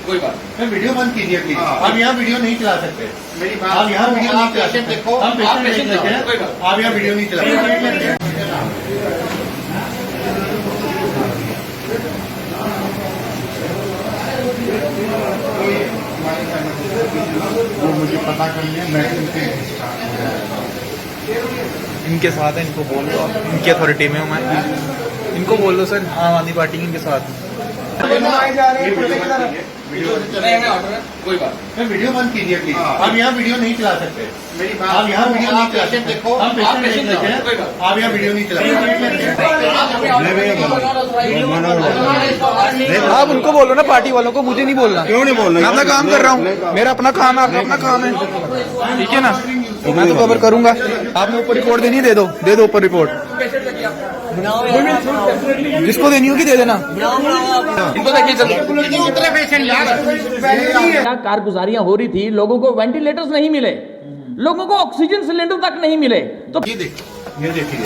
कोई बात नहीं, वीडियो बंद कीजिए प्लीज। आप यहाँ वीडियो नहीं चला सकते। मेरी बात, आप यहाँ वीडियो नहीं चला सकते। देखो हम पेशेंट देख रहे हैं, आप यहाँ वीडियो नहीं चला सकते। वो मुझे पता कर लिया, मैं इनके साथ है, इनको बोल दो, इनकी अथॉरिटी में हूँ मैं, इनको बोल दो सर, आम आदमी पार्टी इनके साथ। कोई बात नहीं, वीडियो बंद कीजिए प्लीज। आप यहाँ वीडियो नहीं चला सकते। मेरी बात, आप यहाँ वीडियो नहीं चला सकते। देखो हम पेशेंट देख रहे हैं, आप यहाँ वीडियो नहीं चला सकते। आप उनको बोलो ना, पार्टी वालों को, मुझे नहीं बोलना। क्यों नहीं बोलना? मैं अपना काम कर रहा हूँ, मेरा अपना काम है, आपका अपना काम है, ठीक है ना। मैं तो कवर करूंगा, आपने ऊपर रिपोर्ट देनी है, दे दो ऊपर रिपोर्ट, जिसको देनी होगी दे देना। इनको देखिए कारगुजारियां हो रही थी, लोगों को वेंटिलेटर्स नहीं मिले, लोगों को ऑक्सीजन सिलेंडर तक नहीं मिले। तो ये देखिए,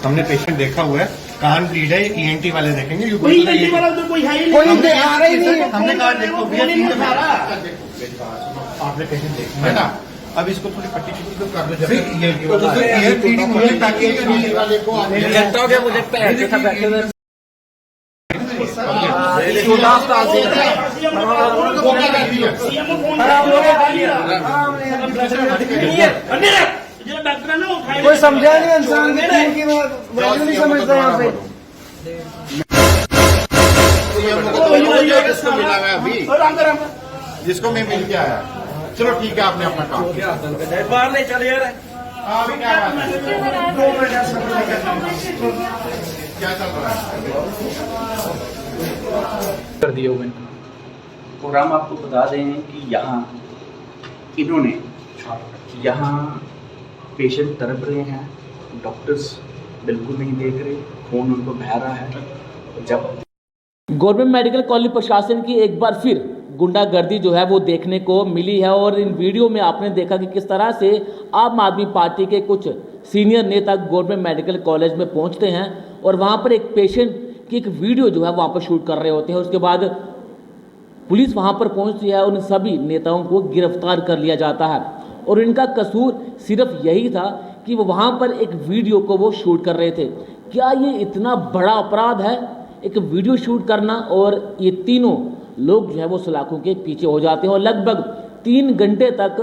हमने पेशेंट देखा हुआ है, कान ब्लीड है, ईएनटी वाले देखेंगे। कोई ईएनटी वाला तो कोई है ही नहीं, कोई आ रहा ही नहीं। हमने कहा देखो, आपने पेशेंट देखा है ना, अब इसको थोड़ी पट्टी तो कर दो। कोई समझा नहीं, इंसान की वैल्यू नहीं समझता यहाँ पे। जिसको मिला है अभी, जिसको मैं मिल के आया, चलो ठीक है, आपने अपना काम बाहर नहीं चले यार। क्या चल रहा है? कर दिए होंगे। और हम आपको बता दें कि यहाँ इन्होंने यहाँ पेशेंट तड़प रहे हैं, डॉक्टर्स बिल्कुल नहीं देख रहे, खून उनको बह रहा है। जब गवर्नमेंट मेडिकल कॉलेज प्रशासन की एक बार फिर गुंडागर्दी जो है वो देखने को मिली है। और इन वीडियो में आपने देखा कि किस तरह से आम आदमी पार्टी के कुछ सीनियर नेता गवर्नमेंट मेडिकल कॉलेज में पहुंचते हैं और वहां पर एक पेशेंट की एक वीडियो जो है वहां पर शूट कर रहे होते हैं। उसके बाद पुलिस वहां पर पहुंचती है, उन सभी नेताओं को गिरफ्तार कर लिया जाता है। और इनका कसूर सिर्फ यही था कि वो वहां पर एक वीडियो को वो शूट कर रहे थे। क्या ये इतना बड़ा अपराध है, एक वीडियो शूट करना? और ये तीनों लोग जो है वो सलाखों के पीछे हो जाते हैं और लगभग 3 घंटे तक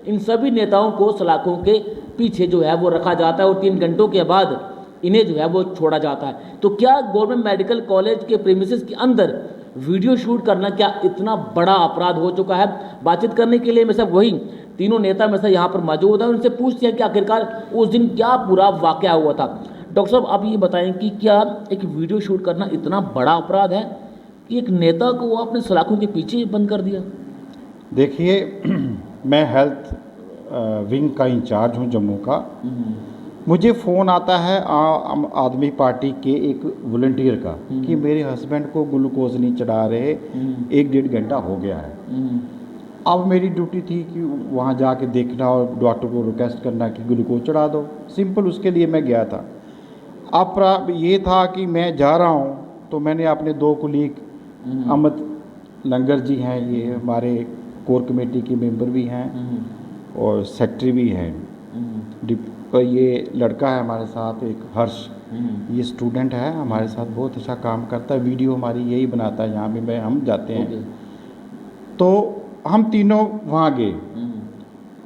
इन सभी नेताओं को सलाखों के पीछे जो है वो रखा जाता है और 3 घंटों के बाद इन्हें जो है वो छोड़ा जाता है। तो क्या गवर्नमेंट मेडिकल कॉलेज के प्रीमिसेस के अंदर वीडियो शूट करना क्या इतना बड़ा अपराध हो चुका है? बातचीत करने के लिए मैं सब वही तीनों नेता में से यहाँ पर मौजूद है, उनसे पूछते हैं कि आखिरकार उस दिन क्या पूरा वाकया हुआ था। डॉक्टर साहब, आप ये बताएं कि क्या एक वीडियो शूट करना इतना बड़ा अपराध है कि एक नेता को वो अपने सलाखों के पीछे बंद कर दिया? देखिए, मैं हेल्थ विंग का इंचार्ज हूँ जम्मू का। मुझे फ़ोन आता है आम आदमी पार्टी के एक वॉलंटियर का कि मेरे हस्बैंड को ग्लूकोज नहीं चढ़ा रहे, 1-1.5 घंटा हो गया है। अब मेरी ड्यूटी थी कि वहाँ जाके देखना और डॉक्टर को रिक्वेस्ट करना कि ग्लूकोज चढ़ा दो, सिंपल उसके लिए मैं गया था। अब ये था कि मैं जा रहा हूँ तो मैंने अपने 2 कुलीग अमित लंगर जी हैं, ये हमारे कोर कमेटी के मेंबर भी हैं और सेक्रेटरी भी हैं। ये लड़का है हमारे साथ, एक हर्ष, ये स्टूडेंट है हमारे साथ, बहुत अच्छा काम करता है, वीडियो हमारी यही बनाता है यहाँ भी हम जाते हैं। तो हम तीनों वहाँ गए।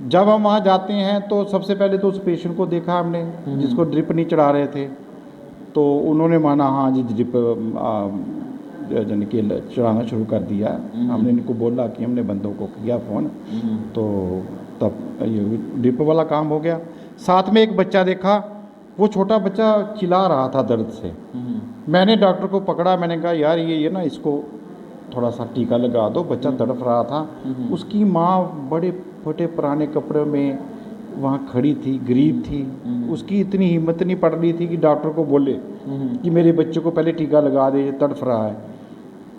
जब हम वहाँ जाते हैं तो सबसे पहले तो उस पेशेंट को देखा हमने जिसको ड्रिप नहीं चढ़ा रहे थे, तो उन्होंने माना हाँ जी ड्रिप यानी कि चढ़ाना शुरू कर दिया। हमने इनको बोला कि हमने बंदों को किया फ़ोन, तो तब ये ड्रिप वाला काम हो गया। साथ में एक बच्चा देखा, वो छोटा बच्चा चिल्ला रहा था दर्द से। मैंने डॉक्टर को पकड़ा, मैंने कहा यार ये ना इसको थोड़ा सा टीका लगा दो, बच्चा तड़प रहा था। उसकी माँ बड़े फटे पुराने कपड़े में वहाँ खड़ी थी, गरीब थी, उसकी इतनी हिम्मत नहीं पड़ रही थी कि डॉक्टर को बोले कि मेरे बच्चे को पहले टीका लगा दे, तड़प रहा है।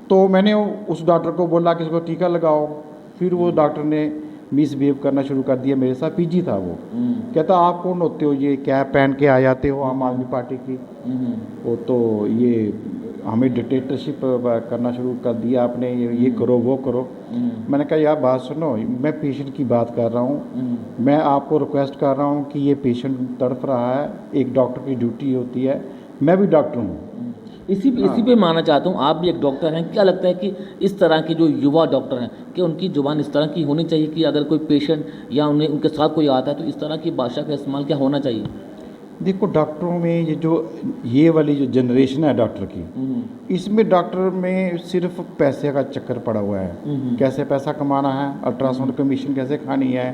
तो मैंने उस डॉक्टर को बोला कि इसको टीका लगाओ। फिर वो डॉक्टर ने मिसबिहेव करना शुरू कर दिया मेरे साथ। पीजी था वो, कहता आप कौन होते हो, ये कैप पहन के आ जाते हो आम आदमी पार्टी की, वो तो ये हमें डिक्टेटरशिप करना शुरू कर दिया आपने, ये करो वो करो। मैंने कहा यार बात सुनो, मैं पेशेंट की बात कर रहा हूँ, मैं आपको रिक्वेस्ट कर रहा हूँ कि ये पेशेंट तड़प रहा है, एक डॉक्टर की ड्यूटी होती है, मैं भी डॉक्टर हूँ। इसी पे मानना चाहता हूँ, आप भी एक डॉक्टर हैं, क्या लगता है कि इस तरह के जो युवा डॉक्टर हैं कि उनकी जुबान इस तरह की होनी चाहिए कि अगर कोई पेशेंट या उनके साथ कोई आता है तो इस तरह की भाषा का इस्तेमाल क्या होना चाहिए? देखो डॉक्टरों में ये वाली जो जनरेशन है डॉक्टर की, इसमें डॉक्टर में सिर्फ पैसे का चक्कर पड़ा हुआ है। कैसे पैसा कमाना है, अल्ट्रासाउंड कमीशन कैसे खानी है,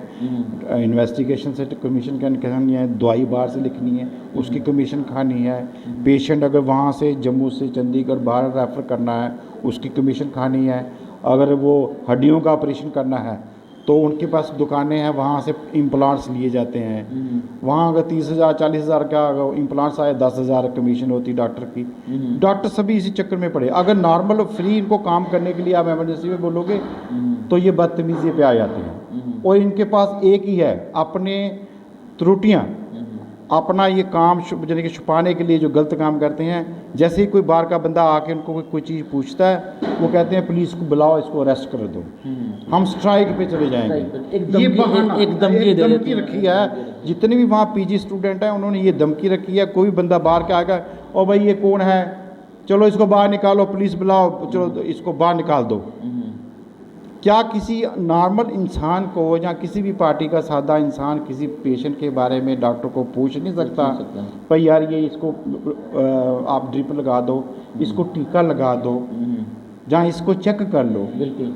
इन्वेस्टिगेशन से कमीशन खानी है, दवाई बाहर से लिखनी है उसकी कमीशन खानी है, पेशेंट अगर वहाँ से जम्मू से चंडीगढ़ बाहर रेफ़र करना है उसकी कमीशन खानी है, अगर वो हड्डियों का ऑपरेशन करना है तो उनके पास दुकानें हैं, वहाँ से इम्प्लांट्स लिए जाते हैं। वहाँ अगर 30,000 40,000 का इम्प्लांट्स आए 10,000 कमीशन होती डॉक्टर की। डॉक्टर सभी इसी चक्कर में पड़े। अगर नॉर्मल फ्री इनको काम करने के लिए आप एमरजेंसी में बोलोगे तो ये बदतमीजी पे आ जाते हैं। और इनके पास एक ही है, अपने त्रुटियाँ, अपना ये काम यानी कि छुपाने के लिए जो गलत काम करते हैं। जैसे ही कोई बाहर का बंदा आके उनको कोई चीज़ पूछता है वो कहते हैं पुलिस को बुलाओ, इसको अरेस्ट कर दो, हम स्ट्राइक पे चले जाएंगे। ये बहाना एक धमकी रखी है। जितने भी वहाँ पीजी स्टूडेंट हैं उन्होंने ये धमकी रखी है। कोई बंदा बाहर के आएगा, ओ भाई ये कौन है, चलो इसको बाहर निकालो, पुलिस बुलाओ, चलो इसको बाहर निकाल दो। क्या किसी नॉर्मल इंसान को या किसी भी पार्टी का सादा इंसान किसी पेशेंट के बारे में डॉक्टर को पूछ नहीं सकता भाई यार ये इसको आप ड्रिप लगा दो, इसको टीका लगा दो, जहाँ इसको चेक कर लो। बिल्कुल।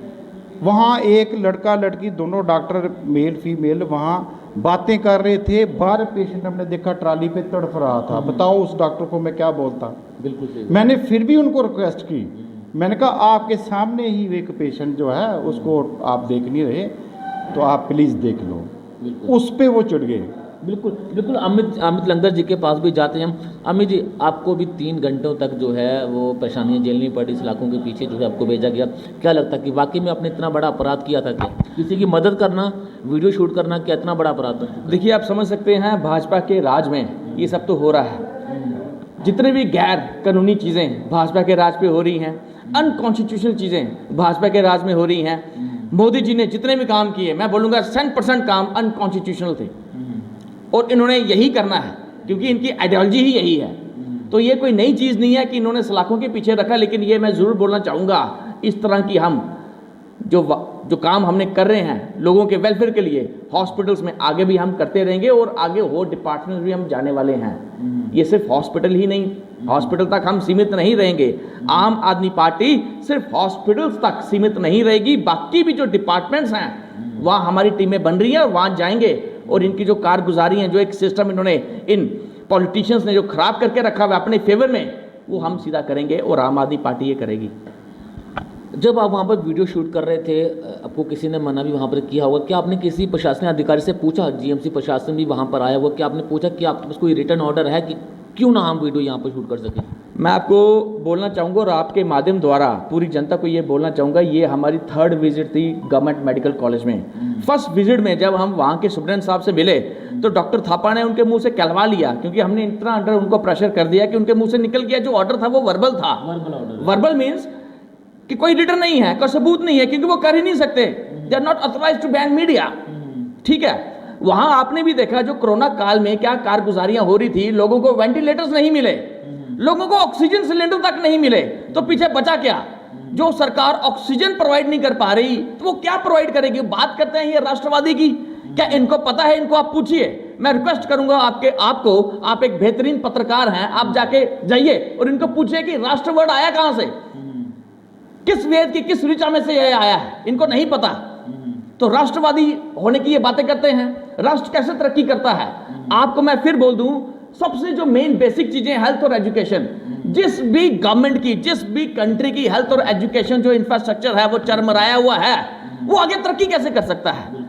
वहाँ एक लड़का लड़की दोनों डॉक्टर मेल फीमेल वहाँ बातें कर रहे थे, बाहर पेशेंट हमने देखा ट्राली पे तड़फ रहा था। बताओ उस डॉक्टर को मैं क्या बोलता। बिल्कुल। मैंने फिर भी उनको रिक्वेस्ट की, मैंने कहा आपके सामने ही एक पेशेंट जो है उसको आप देख नहीं रहे तो आप प्लीज़ देख लो। उस पे वो चढ़ गए। बिल्कुल बिल्कुल। अमित लंगर जी के पास भी जाते हैं हम। अमित जी, आपको भी 3 घंटों तक जो है वो परेशानियाँ झेलनी पड़ी, सलाखों के पीछे जो है आपको भेजा गया। क्या लगता है कि वाकई में आपने इतना बड़ा अपराध किया था? क्या किसी की मदद करना, वीडियो शूट करना क्या इतना बड़ा अपराध था? देखिए आप समझ सकते हैं भाजपा के राज में ये सब तो हो रहा है। जितने भी गैर कानूनी चीज़ें भाजपा के राज पे हो रही हैं, अनकॉन्स्टिट्यूशनल चीज़ें भाजपा के राज में हो रही हैं। मोदी जी ने जितने भी काम किए, मैं बोलूँगा 100% काम अनकॉन्स्टिट्यूशनल थे और इन्होंने यही करना है क्योंकि इनकी आइडियोलॉजी ही यही है। तो ये कोई नई चीज़ नहीं है कि इन्होंने सलाखों के पीछे रखा। लेकिन ये मैं ज़रूर बोलना चाहूँगा, इस तरह की हम जो काम हमने कर रहे हैं लोगों के वेलफेयर के लिए हॉस्पिटल्स में आगे भी हम करते रहेंगे और आगे और डिपार्टमेंट्स भी हम जाने वाले हैं। ये सिर्फ हॉस्पिटल ही नहीं, हॉस्पिटल तक हम सीमित नहीं रहेंगे। आम आदमी पार्टी सिर्फ हॉस्पिटल्स तक सीमित नहीं रहेगी, बाकी भी जो डिपार्टमेंट्स हैं वहाँ हमारी टीमें बन रही हैं और वहाँ जाएंगे और इनकी जो कारगुजारी है, जो एक सिस्टम इन्होंने इन पॉलिटिशियंस ने जो खराब करके रखा हुआ अपने फेवर में, वो हम सीधा करेंगे और आम आदमी पार्टी ये करेगी। जब आप वहाँ पर वीडियो शूट कर रहे थे, आपको किसी ने मना भी वहाँ पर किया होगा, क्या आपने किसी प्रशासनिक अधिकारी से पूछा? जीएमसी प्रशासन भी वहाँ पर आया हुआ, क्या आपने पूछा कि आपके पास कोई रिटर्न ऑर्डर है कि क्यों ना हम वीडियो यहाँ पर शूट कर सकें? मैं आपको बोलना चाहूँगा और आपके माध्यम द्वारा पूरी जनता को ये बोलना चाहूँगा, ये हमारी 3rd विजिट थी गवर्नमेंट मेडिकल कॉलेज में। फर्स्ट विजिट में जब हम वहाँ के सुप्रीडेंट साहब से मिले तो डॉक्टर थापा ने उनके मुंह से कहलवा लिया, क्योंकि हमने इतना अंडर उनको प्रेशर कर दिया कि उनके मुंह से निकल गया जो ऑर्डर था वो वर्बल था। वर्बल मीन्स कि कोई रिटर्न नहीं है, कोई सबूत नहीं है, क्योंकि वो कर ही नहीं सकते। They are not authorised to ban media. ठीक है, वहां आपने भी देखा जो कोरोना काल में क्या कारगुजारियां हो रही थी, लोगों को वेंटिलेटर्स नहीं मिले, लोगों को ऑक्सीजन सिलेंडर तक नहीं मिले, तो पीछे बचा क्या? जो सरकार ऑक्सीजन प्रोवाइड नहीं कर पा रही तो वो क्या प्रोवाइड करेगी? बात करते हैं ये राष्ट्रवादी की, क्या इनको पता है? इनको आप पूछिए। मैं रिक्वेस्ट करूंगा आपको, आप एक बेहतरीन पत्रकार हैं, आप जाके जाइए और इनको पूछिए कि राष्ट्र वर्ड आया कहां से, किस वेद की किस ऋचा में से यह आया है, इनको नहीं पता। तो राष्ट्रवादी होने की ये बातें करते हैं। राष्ट्र कैसे तरक्की करता है? आपको मैं फिर बोल दूं, सबसे जो मेन बेसिक चीजें हेल्थ और एजुकेशन, जिस भी गवर्नमेंट की, जिस भी कंट्री की हेल्थ और एजुकेशन जो इंफ्रास्ट्रक्चर है वो चरमराया हुआ है, वो आगे तरक्की कैसे कर सकता है?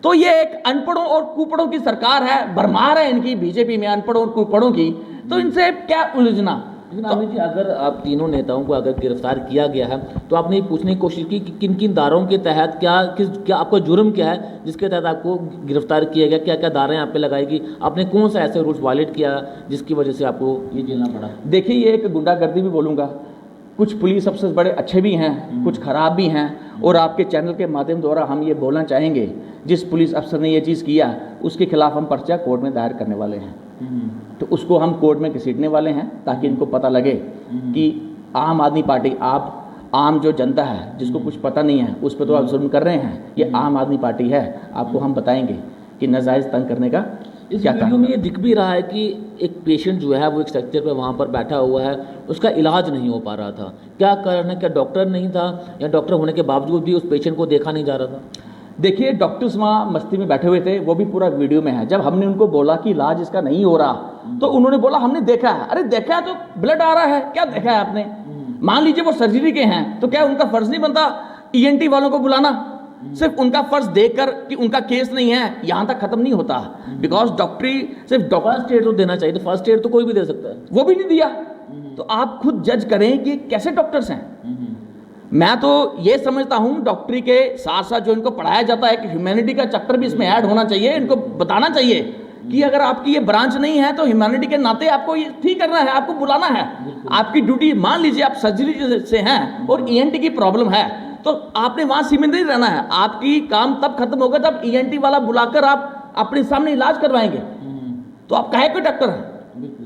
तो ये एक अनपढ़ों और कुपढ़ों की सरकार है, भरमार है इनकी बीजेपी में अनपढ़ों और कुपढ़ों की, तो इनसे क्या उलझना। लेकिन अमित जी, अगर आप तीनों नेताओं को अगर गिरफ्तार किया गया है तो आपने पूछने की कोशिश की कि किन किन धाराओं के तहत क्या आपका जुर्म क्या है जिसके तहत आपको गिरफ्तार किया गया, क्या क्या धाराएं आप पे लगाएगी, आपने कौन सा ऐसे रूल्स वायलेट किया जिसकी वजह से आपको ये झेलना पड़ा? देखिए, ये एक गुंडागर्दी भी बोलूँगा, कुछ पुलिस अफसर बड़े अच्छे भी हैं, कुछ खराब भी हैं, और आपके चैनल के माध्यम द्वारा हम ये बोलना चाहेंगे, जिस पुलिस अफसर ने ये चीज़ किया उसके खिलाफ हम पर्चा कोर्ट में दायर करने वाले हैं। तो उसको हम कोर्ट में घसीटने वाले हैं ताकि इनको पता लगे कि आम आदमी पार्टी, आप आम जो जनता है जिसको कुछ पता नहीं है उस पर तो आप जुल्म कर रहे हैं, ये आम आदमी पार्टी है। आपको हम बताएंगे कि नाजायज़ तंग करने का इस क्या वीडियो कारण में ये दिख भी रहा है कि एक पेशेंट जो है वो एक स्ट्रक्चर पे वहाँ पर बैठा हुआ है, उसका इलाज नहीं हो पा रहा था। क्या कारण है? क्या डॉक्टर नहीं था या डॉक्टर होने के बावजूद भी उस पेशेंट को देखा नहीं जा रहा था? देखिए, डॉक्टर्स वहाँ मस्ती में बैठे हुए थे, वो भी पूरा वीडियो में है। जब हमने उनको बोला कि इलाज इसका नहीं हो रहा तो उन्होंने बोला हमने देखा है। अरे देखा है तो ब्लड आ रहा है, क्या देखा है आपने? मान लीजिए वो सर्जरी के हैं तो क्या उनका फर्ज नहीं बनता ईएनटी वालों को बुलाना? सिर्फ उनका फर्ज देखकर कि उनका केस नहीं है यहां तक खत्म नहीं होता, बिकॉज डॉक्टरी सिर्फ फर्स्ट एड तो देना चाहिए। तो फर्स्ट एड तो कोई भी दे सकता है, वो भी नहीं दिया। तो आप खुद जज करें कि कैसे डॉक्टर्स हैं। मैं तो ये समझता हूं डॉक्टरी के साथ साथ जो इनको पढ़ाया जाता है कि ह्यूमैनिटी का चैप्टर भी इसमें ऐड होना चाहिए। इनको बताना चाहिए कि अगर आपकी ये ब्रांच नहीं है तो ह्यूमैनिटी के नाते आपको ये ठीक करना है, आपको बुलाना है। आपकी ड्यूटी, मान लीजिए आप सर्जरी से हैं और ईएनटी की प्रॉब्लम है तो आपने वहां सीमित नहीं रहना है। आपकी काम तब खत्म होगा जब ईएनटी वाला बुलाकर आप अपने सामने इलाज करवाएंगे। तो आप काहे कोई डॉक्टर हैं?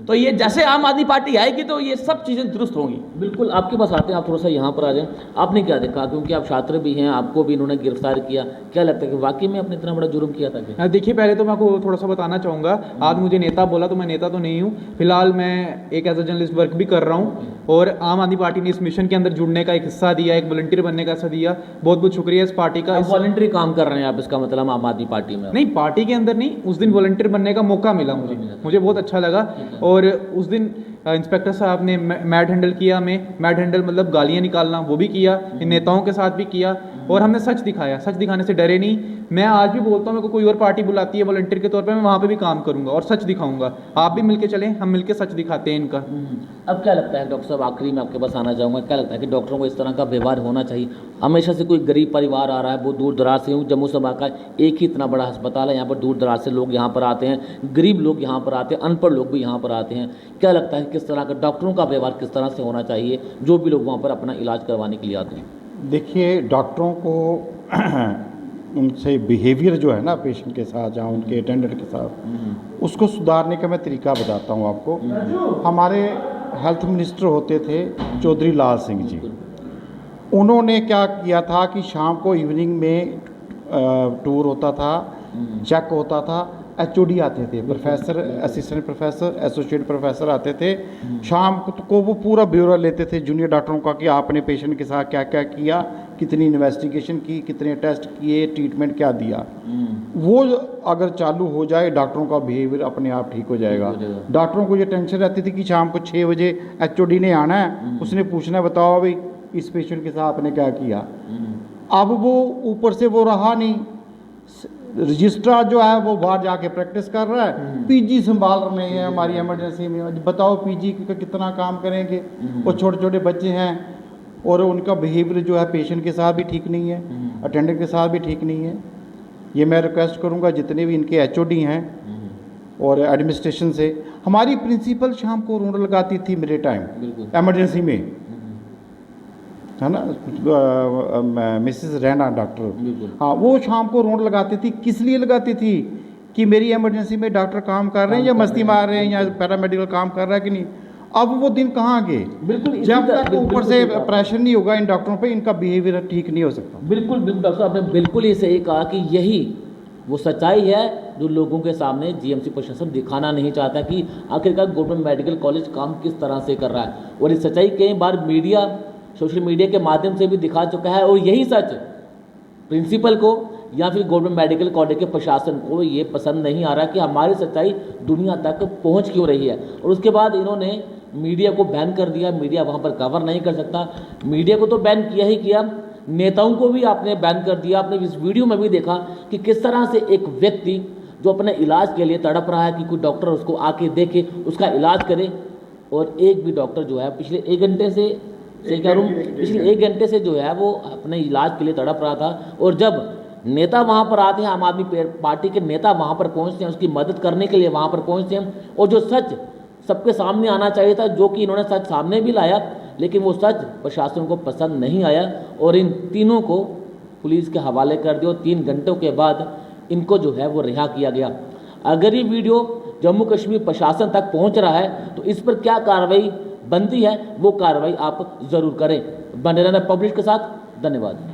तो ये जैसे आम आदमी पार्टी आएगी तो ये सब चीज़ें दुरुस्त होंगी। बिल्कुल। आपके पास आते हैं, आप थोड़ा सा यहाँ पर आ जाएं। आपने क्या देखा, क्योंकि आप छात्र भी हैं, आपको भी इन्होंने गिरफ्तार किया, क्या लगता है कि वाकई में आपने इतना बड़ा जुर्म किया था क्या? देखिए, पहले तो मैं आपको थोड़ा सा बताना चाहूँगा। आज मुझे नेता बोला तो मैं नेता तो नहीं हूँ। फिलहाल मैं एक एज अ जर्नलिस्ट वर्क भी कर रहा हूँ और आम आदमी पार्टी ने इस मिशन के अंदर जुड़ने का एक हिस्सा दिया, एक वॉलंटियर बनने का हिस्सा दिया। बहुत बहुत शुक्रिया इस पार्टी का। वॉलंटरी काम कर रहे हैं आप, इसका मतलब आम आदमी पार्टी में? नहीं, पार्टी के अंदर नहीं, उस दिन वॉलंटियर बनने का मौका मिला मुझे बहुत अच्छा लगा। और उस दिन इंस्पेक्टर साहब ने मैड हैंडल किया, मैड हैंडल मतलब गालियाँ निकालना, वो भी किया, इन नेताओं के साथ भी किया और हमने सच दिखाया। सच दिखाने से डरे नहीं। मैं आज भी बोलता हूँ मेरे को कोई और पार्टी बुलाती है वॉलंटियर के तौर पे, मैं वहाँ पे भी काम करूँगा और सच दिखाऊंगा। आप भी मिलके चलें, हम मिलके सच दिखाते हैं इनका। अब क्या लगता है डॉक्टर साहब, आखिरी में आपके पास आना चाहूँगा, क्या लगता है कि डॉक्टरों को इस तरह का व्यवहार होना चाहिए? हमेशा से कोई गरीब परिवार आ रहा है, बहुत दूर दराज से, जम्मू संभाग का एक ही इतना बड़ा अस्पताल है, यहाँ पर दूर दराज से लोग यहाँ पर आते हैं, गरीब लोग यहाँ पर आते हैं, अनपढ़ लोग भी यहाँ पर आते हैं। क्या लगता है किस तरह का डॉक्टरों का व्यवहार किस तरह से होना चाहिए जो भी लोग वहाँ पर अपना इलाज करवाने के लिए आते हैं? देखिए, डॉक्टरों को उनसे बिहेवियर जो है ना पेशेंट के साथ या उनके अटेंडेंट के साथ, उसको सुधारने का मैं तरीका बताता हूँ आपको। हमारे हेल्थ मिनिस्टर होते थे चौधरी लाल सिंह जी। उन्होंने क्या किया था कि शाम को इवनिंग में टूर होता था, चेक होता था, एचओडी आते थे, professor, assistant professor, associate professor आते थे। शाम को वो पूरा ब्यौरा लेते थे जूनियर डॉक्टरों का कि आपने पेशेंट के साथ क्या क्या किया, कितनी इन्वेस्टिगेशन की, कितने टेस्ट किए, ट्रीटमेंट क्या दिया। वो अगर चालू हो जाए डॉक्टरों का बिहेवियर अपने आप ठीक हो जाएगा। डॉक्टरों को ये टेंशन रहती थी कि शाम को 6 बजे एचओडी ने आना है, उसने पूछना है बताओ भाई इस पेशेंट के साथ आपने क्या किया। अब वो ऊपर से वो रहा नहीं, रजिस्ट्रार जो है वो बाहर जाके प्रैक्टिस कर रहा है, पीजी संभाल रहे हैं हमारी इमरजेंसी में। बताओ पीजी का कितना काम करेंगे, वो छोटे छोटे बच्चे हैं और उनका बिहेवियर जो है पेशेंट के साथ भी ठीक नहीं है, अटेंडेंट के साथ भी ठीक नहीं है। ये मैं रिक्वेस्ट करूंगा जितने भी इनके एचओडी हैं और एडमिनिस्ट्रेशन से। हमारी प्रिंसिपल शाम को रोड लगाती थी मेरे टाइम इमरजेंसी में, है ना, मिसेस रैना डॉक्टर, हाँ, वो शाम को रोड लगाती थी। किस लिए लगाती थी? कि मेरी इमरजेंसी में डॉक्टर काम कर रहे हैं या मस्ती मार रहे हैं या पैरामेडिकल काम कर रहा है कि नहीं। अब वो दिन कहाँ गए? बिल्कुल। जब तक ऊपर से प्रेशर नहीं होगा इन डॉक्टरों पे, इनका बिहेवियर ठीक नहीं हो सकता। बिल्कुल बिल्कुल डॉक्टर साहब ने बिल्कुल ही सही कहा कि यही वो सच्चाई है जो लोगों के सामने जीएमसी प्रशासन दिखाना नहीं चाहता कि आखिरकार गवर्नमेंट मेडिकल कॉलेज काम किस तरह से कर रहा है। और ये सच्चाई कई बार मीडिया, सोशल मीडिया के माध्यम से भी दिखा चुका है। और यही सच प्रिंसिपल को या फिर गवर्नमेंट मेडिकल कॉलेज के प्रशासन को ये पसंद नहीं आ रहा कि हमारी सच्चाई दुनिया तक पहुंच क्यों रही है। और उसके बाद इन्होंने मीडिया को बैन कर दिया, मीडिया वहाँ पर कवर नहीं कर सकता। मीडिया को तो बैन किया ही किया, नेताओं को भी आपने बैन कर दिया। आपने इस वीडियो में भी देखा कि किस तरह से एक व्यक्ति जो अपने इलाज के लिए तड़प रहा है कि कोई डॉक्टर उसको आके देखे, उसका इलाज करे, और एक भी डॉक्टर जो है पिछले 1 घंटे से पिछले 1 घंटे से जो है वो अपने इलाज के लिए तड़प रहा था। और जब नेता वहाँ पर आते हैं, आम आदमी पार्टी के नेता वहाँ पर पहुँचते हैं, उसकी मदद करने के लिए वहाँ पर पहुँचते हैं, और जो सच सबके सामने आना चाहिए था, जो कि इन्होंने सच सामने भी लाया, लेकिन वो सच प्रशासन को पसंद नहीं आया और इन तीनों को पुलिस के हवाले कर दिया। 3 घंटों के बाद इनको जो है वो रिहा किया गया। अगर ये वीडियो जम्मू कश्मीर प्रशासन तक पहुंच रहा है तो इस पर क्या कार्रवाई बनती है वो कार्रवाई आप ज़रूर करें। बने रहना पब्लिश के साथ। धन्यवाद।